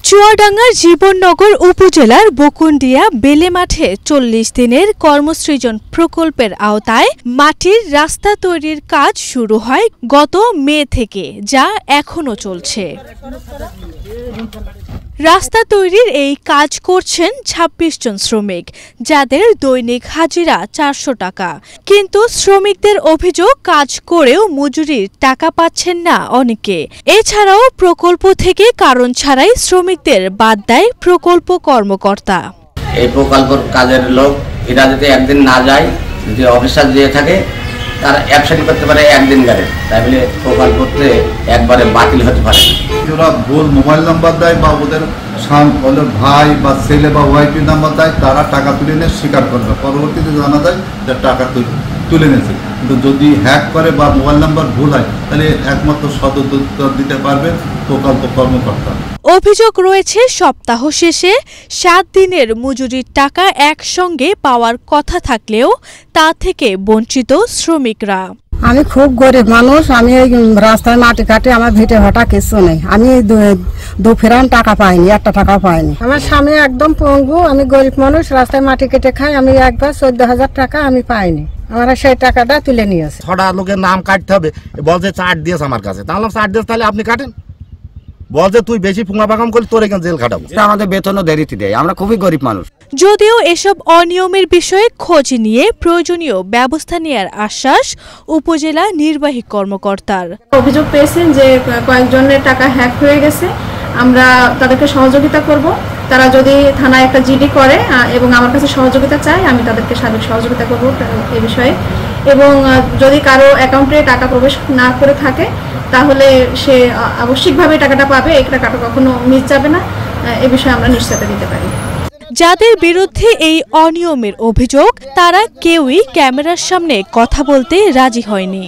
চুয়াডাঙ্গার জীবননগর উপজেলার বকুন্ডিয়া বেলে মাঠে ৪০ দিনের কর্মসৃজন প্রকল্পের আওতায় মাটির রাস্তা তৈরির কাজ শুরু হয় গত মে থেকে, যা এখনো চলছে। রাস্তা তৈরির এই কাজ করছেন ২৬ জন শ্রমিক, যাদের দৈনিক হাজিরা ৪০০ টাকা। কিন্তু শ্রমিকদের অভিযোগ, কাজ করেও মজুরির টাকা পাচ্ছেন না অনেকে। এছাড়াও প্রকল্প থেকে কারণ ছাড়াই শ্রমিকদের বাদ দেয় প্রকল্প কর্মকর্তা। এই প্রকল্পের কাজের লোক এরা যদি একদিন না যায়, যদি অফিসার দিয়ে থাকে, তারা অ্যাবসেন্ট করতে পারে একদিন গেলে, তাই বলে প্রকল্পতে একবারে বাতিল হতে পারে। ওরা ভুল মোবাইল নাম্বার দেয় বা ওদের ভাই বা ছেলে বা ওয়াইফি নাম্বার দেয়, তারা টাকা তুলে নিয়ে স্বীকার করবে। পরবর্তীতে জানা যায় যে টাকা তুলে নিয়েছে। কিন্তু যদি হ্যাক করে বা মোবাইল নাম্বার ভুল হয়, তাহলে একমাত্র সদুত্তর দিতে পারবে প্রকল্প কর্মকর্তা। অভিযোগ রয়েছে, সপ্তাহ শেষে ৭ দিনের মজুরির টাকা একসঙ্গে পাওয়ার কথা থাকলেও তা থেকে বঞ্চিত শ্রমিকরা। আমি খুব গরিব মানুষ, আমি রাস্তায় মাটি কাটে, আমার ভিটে ভাটা কিছু নেই। আমি দু ফেরান টাকা পাইনি, একটা টাকা পাইনি। আমার স্বামী একদম পঙ্গু, আমি গরিব মানুষ, রাস্তায় মাটি কেটে খাই। আমি একবার ১৪,০০০ টাকা আমি পাইনি, আমার সেই টাকাটা তুলে নিয়েছে। ৬টা লোকের নাম কাটতে হবে, বলছে চার্ট দিয়েছে আমার কাছে। তাহলে চার্ট দিয়েছে, তাহলে আপনি কাটেন। বলছে তুই বেশি ফুঙা বাগাম করলে তোর এখানে জেল খাটাবো। আমাদের বেতনও দেরিতে দেয়, আমরা খুবই গরিব মানুষ। যদিও এসব অনিয়মের বিষয়ে খোঁজ নিয়ে প্রয়োজনীয় ব্যবস্থা নেওয়ার আশ্বাস উপজেলা নির্বাহী কর্মকর্তার। অভিযোগ পেয়েছেন যে কয়েকজনের টাকা হ্যাক হয়ে গেছে, আমরা তাদেরকে সহযোগিতা করব। তারা যদি থানায় একটা জিডি করে এবং আমার কাছে সহযোগিতা চায়, আমি তাদেরকে সার্বিক সহযোগিতা করব এই বিষয়ে। এবং যদি কারো অ্যাকাউন্টে টাকা প্রবেশ না করে থাকে, তাহলে সে আবশ্যিকভাবে টাকাটা পাবে, এই টাকাটা কখনো মিস যাবে না, এ বিষয়ে আমরা নিশ্চয়তা দিতে পারি। যাদের বিরুদ্ধে এই অনিয়মের অভিযোগ, তারা কেউই ক্যামেরার সামনে কথা বলতে রাজি হয়নি।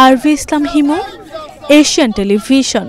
আরভি ইসলাম হিমু, এশিয়ান টেলিভিশন।